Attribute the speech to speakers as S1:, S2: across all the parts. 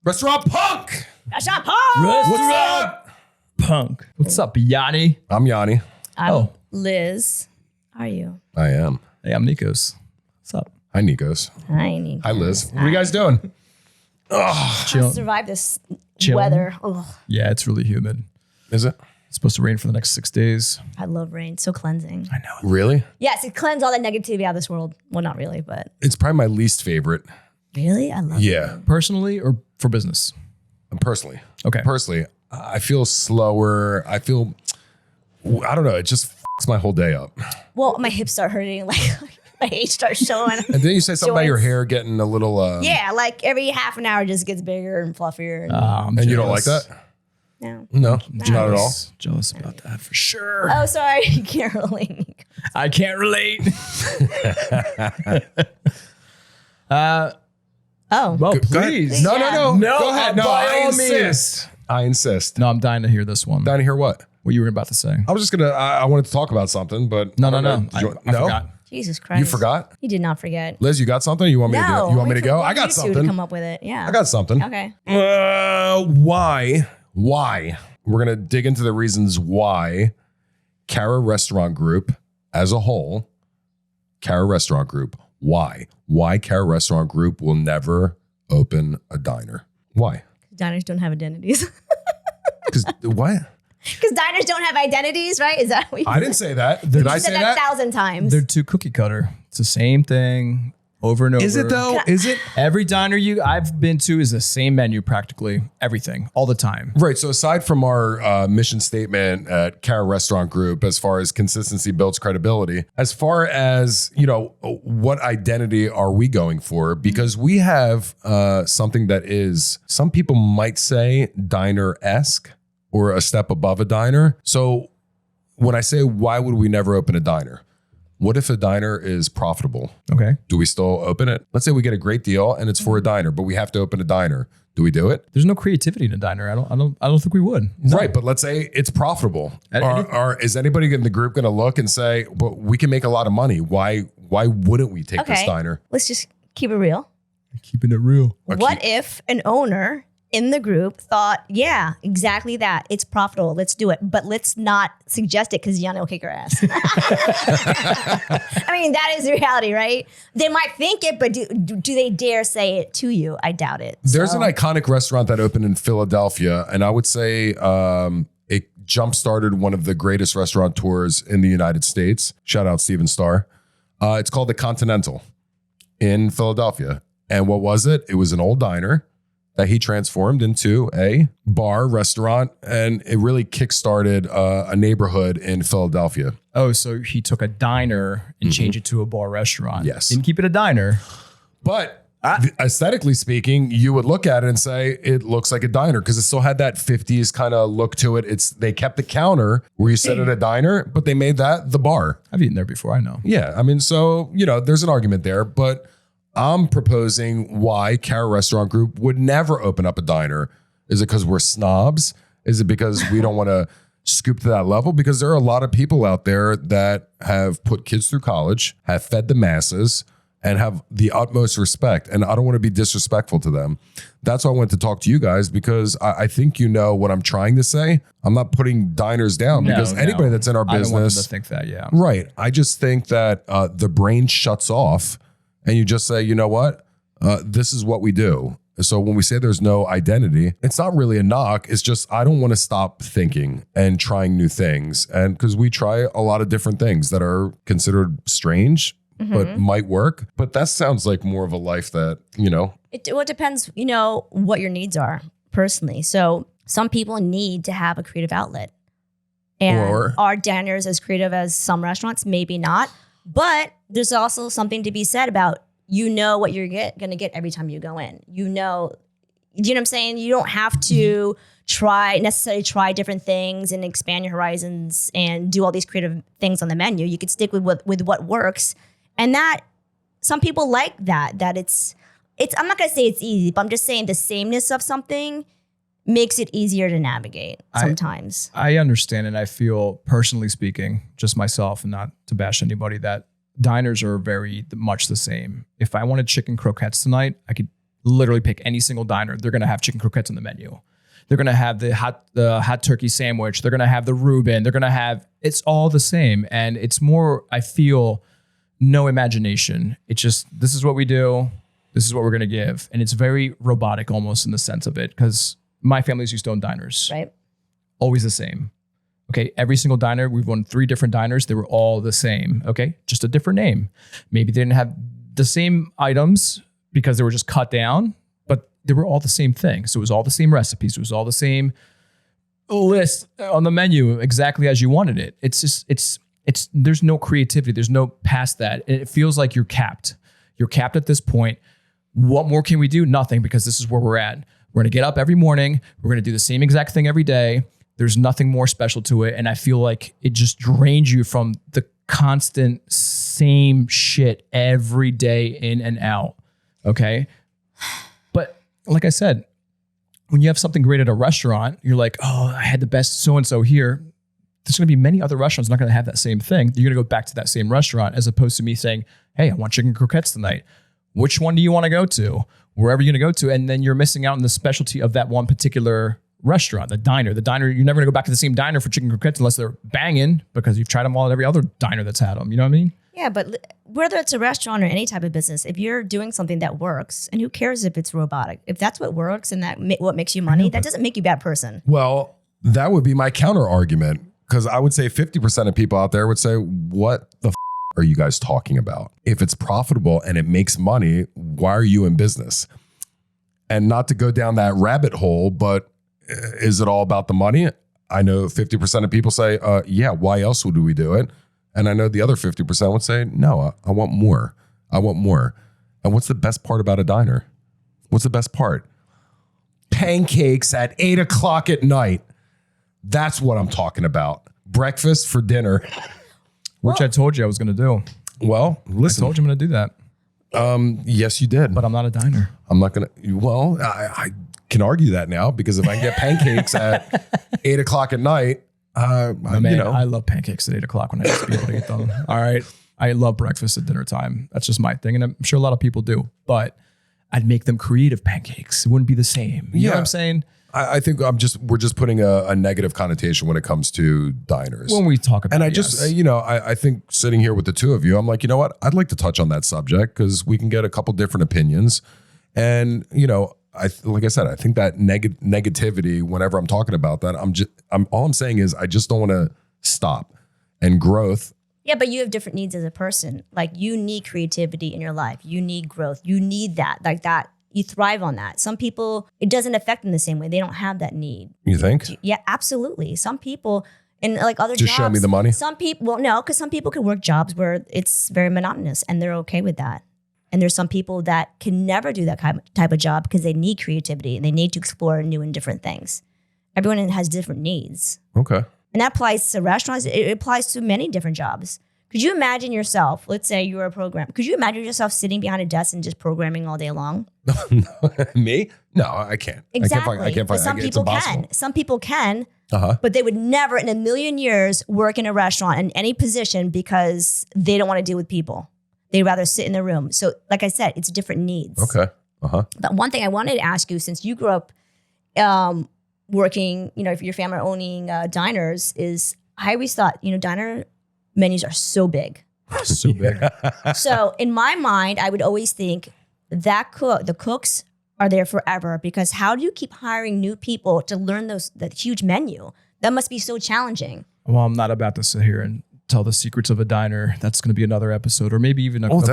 S1: Restaurant Punk.
S2: Restaurant Punk.
S1: Restaurant
S3: Punk. What's up, Yianni?
S1: I'm Yianni.
S2: I'm Liz. How are you?
S1: I am.
S3: Hey, I'm Nikos. What's up?
S1: Hi, Nikos.
S2: Hi, Nikos.
S1: Hi, Liz. What are you guys doing?
S2: I
S3: Chill.
S2: survived this
S3: Chilling.
S2: weather. Ugh,
S3: Yeah, it's really humid.
S1: Is it?
S3: It's supposed to rain for the next 6 days.
S2: I love rain. So cleansing.
S3: I know.
S1: Really?
S2: Yes, it cleanses all the negativity out of this world. Well, not really, but
S1: It's probably my least favorite.
S2: really, I love it.
S1: Yeah,
S3: Personally or for business?
S1: personally.
S3: Okay.
S1: Personally, I feel slower. I don't know. It just fucks my whole day up.
S2: Well, my hips start hurting. Like my age starts showing.
S1: And then you say something about your
S2: Joints.
S1: hair getting a little.
S2: Yeah, like every half an hour it just gets bigger and fluffier. And,
S3: I'm
S1: And you don't like
S3: jealous.
S1: that?
S2: no.
S1: No, not at all.
S3: Jealous about that for sure.
S2: Oh, sorry. You can't relate.
S3: I can't relate.
S2: Oh.
S3: Well,
S1: Go ahead.
S3: please.
S1: No, no, no.
S3: No,
S1: Go ahead. No,
S3: by
S1: I
S3: all
S1: insist. I insist.
S3: No, I'm dying to hear this one.
S1: Down here, what?
S3: What you were about to say.
S1: I was just gonna. I wanted to talk about something, but
S3: No.
S1: Did
S3: I
S1: you- no.
S3: forgot.
S2: Jesus Christ.
S1: You forgot,
S2: He did not forget.
S1: Liz. You got something? You want me to do it? You want me to go? I got
S2: You two to
S1: something.
S2: come up with it. Yeah.
S1: I got something.
S2: Okay.
S1: Why? We're gonna dig into the reasons why Cara Restaurant Group as a whole, Cara Restaurant Group, why Cara Restaurant Group will never open a diner. Why?
S2: Diners don't have identities.
S1: Because what?
S2: Because diners don't have identities, right? Is that what you
S1: I didn't say that. Did I
S2: You
S1: say
S2: said
S1: that?
S2: 1,000 times.
S3: They're too cookie cutter. It's the same thing over and over.
S1: Is it though? Is it?
S3: Every diner I've been to is the same menu practically. Everything. All the time.
S1: Right. So aside from our mission statement at Cara Restaurant Group, as far as consistency builds credibility, as far as, what identity are we going for? Because we have something that is, some people might say diner-esque or a step above a diner. So when I say, why would we never open a diner? What if a diner is profitable?
S3: Okay.
S1: Do we still open it? Let's say we get a great deal and it's for a diner, but we have to open a diner. Do we do it?
S3: There's no creativity in a diner. I don't think we would. No.
S1: Right, but let's say it's profitable.
S3: At
S1: Is anybody in the group going to look and say, "But we can make a lot of money. Why wouldn't we take this diner?"
S2: Let's just keep it real.
S3: Keeping it real.
S2: What if an owner in the group thought, yeah, exactly that. It's profitable. Let's do it. But let's not suggest it because Yianni will kick her ass. I mean, that is the reality, right? They might think it, but do they dare say it to you? I doubt it.
S1: There's an iconic restaurant that opened in Philadelphia, and I would say it jump-started one of the greatest restaurateurs in the United States. Shout out Steven Starr. It's called the Continental in Philadelphia. And what was it? It was an old diner that he transformed into a bar restaurant, and it really kickstarted a neighborhood in Philadelphia.
S3: Oh, so he took a diner and changed it to a bar restaurant.
S1: Yes.
S3: Didn't keep it a diner.
S1: But aesthetically speaking, you would look at it and say it looks like a diner because it still had that 50s kind of look to it. They kept the counter where you sit at a diner, but they made that the bar.
S3: I've eaten there before. I know.
S1: Yeah, I mean, so there's an argument there, but I'm proposing why Cara Restaurant Group would never open up a diner. Is it because we're snobs? Is it because we don't want to scoop to that level? Because there are a lot of people out there that have put kids through college, have fed the masses, and have the utmost respect. And I don't want to be disrespectful to them. That's why I wanted to talk to you guys, because I think you know what I'm trying to say. I'm not putting diners down because anybody that's in our
S3: I don't want them
S1: business.
S3: to think that, yeah.
S1: Right. I just think that the brain shuts off and you just say, you know what? This is what we do. So when we say there's no identity, it's not really a knock. It's just, I don't want to stop thinking and trying new things. And because we try a lot of different things that are considered strange, but might work. But that sounds like more of a life that,
S2: It depends, what your needs are personally. So some people need to have a creative outlet. And are diners as creative as some restaurants? Maybe not. But there's also something to be said about, what you're going to get every time you go in. Do you know what I'm saying? You don't have to necessarily try different things and expand your horizons and do all these creative things on the menu. You could stick with what works. And that some people like that it's I'm not going to say it's easy, but I'm just saying the sameness of something makes it easier to navigate sometimes.
S3: I understand, and I feel, personally speaking, just myself, and not to bash anybody, that diners are very much the same. If I wanted chicken croquettes tonight, I could literally pick any single diner. They're going to have chicken croquettes on the menu. They're going to have the hot turkey sandwich. They're going to have the Reuben. They're going to have, it's all the same. And it's more, I feel, no imagination. It's just, this is what we do. This is what we're going to give. And it's very robotic almost in the sense of it, because my family's used to own diners.
S2: Right.
S3: Always the same. Okay. Every single diner, we've owned 3 different diners. They were all the same. Okay. Just a different name. Maybe they didn't have the same items because they were just cut down, but they were all the same thing. So it was all the same recipes. It was all the same list on the menu, exactly as you wanted it. It's just, there's no creativity. There's no past that. It feels like you're capped. You're capped at this point. What more can we do? Nothing, because this is where we're at. We're going to get up every morning. We're going to do the same exact thing every day. There's nothing more special to it. And I feel like it just drains you from the constant same shit every day in and out. Okay. But like I said, when you have something great at a restaurant, you're like, oh, I had the best so-and-so here. There's going to be many other restaurants not going to have that same thing. You're going to go back to that same restaurant, as opposed to me saying, hey, I want chicken croquettes tonight. Which one do you want to go to? Wherever you're going to go to. And then you're missing out on the specialty of that one particular restaurant, the diner. You're never going to go back to the same diner for chicken croquettes unless they're banging, because you've tried them all at every other diner that's had them. You know what I mean?
S2: Yeah, but whether it's a restaurant or any type of business, if you're doing something that works, and who cares if it's robotic? If that's what works and what makes you money, that doesn't make you a bad person.
S1: Well, that would be my counter argument, because I would say 50% of people out there would say, what the are you guys talking about? If it's profitable and it makes money, why are you in business? And not to go down that rabbit hole, but is it all about the money? I know 50% of people say, yeah, why else would we do it? And I know the other 50% would say, no, I want more. I want more. And what's the best part about a diner? What's the best part? Pancakes at 8 o'clock at night. That's what I'm talking about. Breakfast for dinner.
S3: Which I told you I was going to do.
S1: Well, listen.
S3: I told you I'm going to do that.
S1: Yes, you did.
S3: But I'm not a diner.
S1: I'm not going to. Well, I can argue that now, because if I can get pancakes at 8 o'clock at night,
S3: I love pancakes at 8 o'clock when I used to be able to get them. All right. I love breakfast at dinner time. That's just my thing. And I'm sure a lot of people do. But I'd make them creative pancakes. It wouldn't be the same. You know what I'm saying?
S1: I think we're just putting a negative connotation when it comes to diners.
S3: When we talk about
S1: and I think sitting here with the two of you, I'm like, you know what? I'd like to touch on that subject, because we can get a couple different opinions. And, like I said, I think that negativity, whenever I'm talking about that, all I'm saying is I just don't want to stop. And growth.
S2: Yeah, but you have different needs as a person. Like, you need creativity in your life. You need growth. You need that. Like that. You thrive on that. Some people, it doesn't affect them the same way. They don't have that need.
S1: You think?
S2: Yeah, absolutely. Some people, and like other
S1: just
S2: jobs.
S1: Show me the money.
S2: Some people, well, no, because some people can work jobs where it's very monotonous and they're okay with that. And there's some people that can never do that type of job because they need creativity and they need to explore new and different things. Everyone has different needs.
S1: Okay.
S2: And that applies to restaurants. It applies to many different jobs. Could you imagine yourself, let's say you were a programmer, could you imagine yourself sitting behind a desk and just programming all day long?
S1: Me? No, I can't.
S2: Exactly.
S1: I can't find.
S2: But some people can. Some people can, but they would never in a million years work in a restaurant in any position because they don't want to deal with people. They'd rather sit in the room. So like I said, it's different needs.
S1: Okay.
S2: But one thing I wanted to ask you, since you grew up working, if your family owning diners, is I always thought, diner menus are so big.
S3: So big.
S2: So in my mind, I would always think that the cooks are there forever, because how do you keep hiring new people to learn that huge menu? That must be so challenging.
S3: Well, I'm not about to sit here and tell the secrets of a diner. That's going to be another episode, or maybe even a book.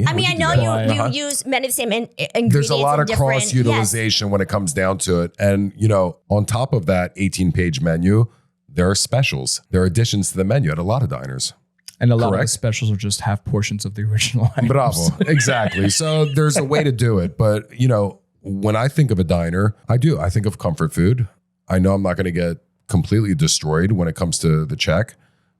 S2: I know you use many of the same ingredients.
S1: There's a lot of cross utilization when it comes down to it. And, on top of that 18-page menu, there are specials. There are additions to the menu at a lot of diners.
S3: And a lot of the specials are just half portions of the original items.
S1: Bravo. Exactly. So there's a way to do it. But, when I think of a diner, I think of comfort food. I know I'm not going to get completely destroyed when it comes to the check.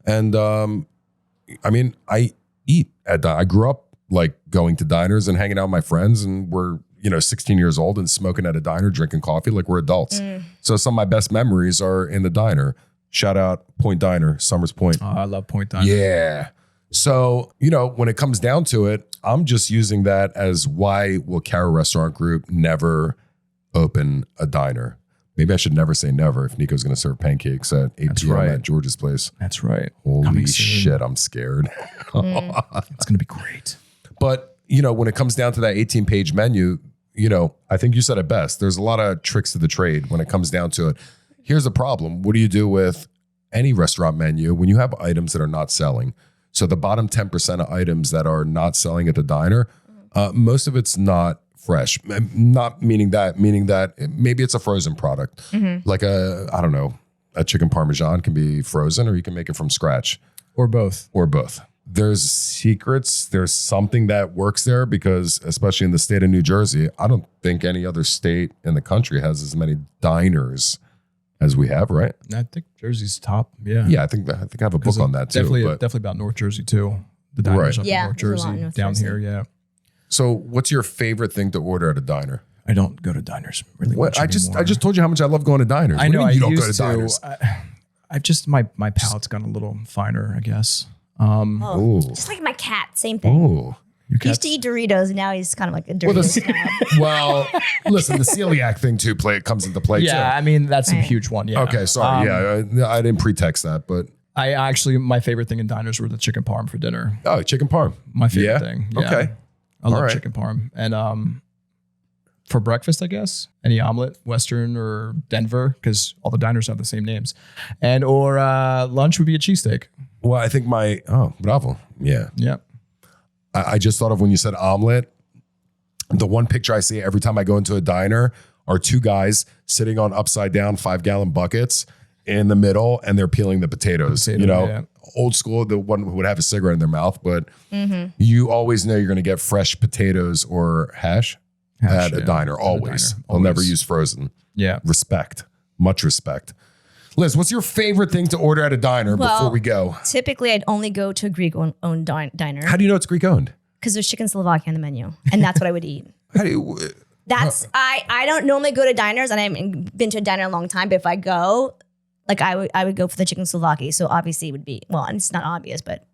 S1: And I eat at I grew up like going to diners and hanging out with my friends, and we're 16 years old and smoking at a diner, drinking coffee like we're adults. So some of my best memories are in the diner. Shout out Point Diner, Summers Point.
S3: Oh, I love Point Diner.
S1: Yeah. So, when it comes down to it, I'm just using that as why will Cara Restaurant Group never open a diner? Maybe I should never say never if Nico's going to serve pancakes at 8 p.m. at George's place.
S3: That's right.
S1: Holy shit, I'm scared.
S3: It's going to be great.
S1: But, when it comes down to that 18-page menu, I think you said it best. There's a lot of tricks to the trade when it comes down to it. Here's the problem. What do you do with any restaurant menu when you have items that are not selling? So the bottom 10% of items that are not selling at the diner, most of it's not fresh. Not meaning that maybe it's a frozen product. Like a chicken Parmesan can be frozen, or you can make it from scratch.
S3: Or both.
S1: There's secrets. There's something that works there because, especially in the state of New Jersey, I don't think any other state in the country has as many diners as we have, right?
S3: I think Jersey's top. Yeah.
S1: Yeah, I think I have a book on that too.
S3: Definitely about North Jersey too. The diners up in North Jersey, down here. Yeah.
S1: So, what's your favorite thing to order at a diner?
S3: I don't go to diners really much anymore.
S1: I just told you how much I love going to diners.
S3: I know.
S1: You don't go to diners.
S3: I've just my palate's gotten a little finer, I guess.
S2: Just like my cat, same thing.
S1: Ooh.
S2: He used to eat Doritos, and now he's kind of like a Doritos snob.
S1: Well, listen, the celiac thing too comes into play too.
S3: Yeah, I mean that's a huge one. Yeah.
S1: Okay, sorry. I didn't pretext that, but
S3: my favorite thing in diners were the chicken parm for dinner.
S1: Oh, chicken parm.
S3: My favorite thing. Yeah.
S1: Okay.
S3: I love chicken parm. And for breakfast, I guess, any omelet, Western or Denver, because all the diners have the same names. Or lunch would be a cheesesteak.
S1: Well, I think bravo. Yeah.
S3: Yeah.
S1: I just thought of when you said omelet, the one picture I see every time I go into a diner are two guys sitting on upside down 5-gallon buckets in the middle, and they're peeling the potatoes. Old school, the one who would have a cigarette in their mouth, but you always know you're going to get fresh potatoes or hash at a diner. Always. They'll never use frozen.
S3: Yeah.
S1: Respect. Much respect. Liz, what's your favorite thing to order at a diner before we go?
S2: Typically, I'd only go to a Greek-owned diner.
S1: How do you know it's Greek-owned?
S2: Because there's chicken Slovakia on the menu, and that's what I would eat. I don't normally go to diners, and I haven't been to a diner in a long time, but if I go, I would go for the chicken Slovakia. So obviously it would be, well, it's not obvious, but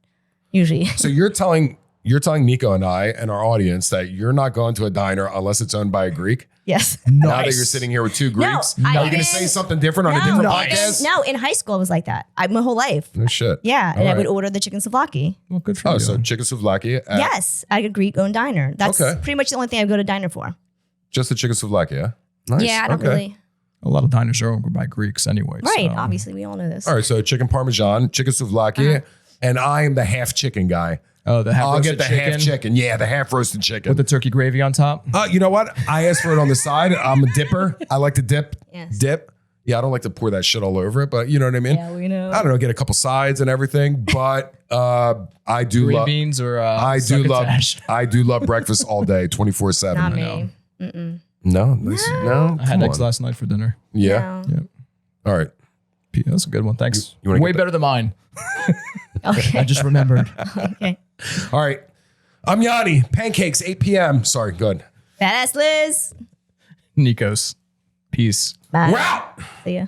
S2: usually. So
S1: you're telling Nico and I and our audience that you're not going to a diner unless it's owned by a Greek?
S2: Yes.
S1: Now that you're sitting here with two Greeks, are you going to say something different on a different podcast?
S2: No, in high school it was like that. My whole life.
S1: No shit.
S2: Yeah, and I would order the chicken souvlaki.
S3: Well, good for you.
S1: Oh, so chicken souvlaki?
S2: Yes, at a Greek-owned diner. That's pretty much the only thing I go to diner for.
S1: Just the chicken souvlaki, yeah? Nice.
S2: Yeah, I don't really.
S3: A lot of diners are owned by Greeks anyway.
S2: Right, obviously, we all know this.
S1: All right, so chicken Parmesan, chicken souvlaki, and I am the half chicken guy.
S3: Oh, the half roasted
S1: I'll get the
S3: chicken?
S1: half chicken. Yeah, the half roasted chicken.
S3: With the turkey gravy on top?
S1: You know what? I asked for it on the side. I'm a dipper. I like to dip.
S2: Yes.
S1: Dip. Yeah, I don't like to pour that shit all over it, but you know what I mean?
S2: Yeah, we know.
S1: I don't know, get a couple sides and everything, but I do
S3: Green
S1: love
S3: beans or
S1: I do love breakfast all day, 24/7.
S2: Not me. Mm-mm.
S1: No, no.
S3: I had eggs last night for dinner.
S1: Yeah.
S2: No.
S3: Yeah.
S1: All right.
S3: That's a good one. Thanks.
S1: You wanna
S3: Way
S1: get
S3: better than mine.
S2: Okay.
S3: I just remembered.
S2: Okay.
S1: All right. I'm Yianni. Pancakes, 8 p.m. Sorry, good.
S2: Badass Liz.
S3: Nikos. Peace.
S2: Bye.
S1: We're out.
S2: See ya.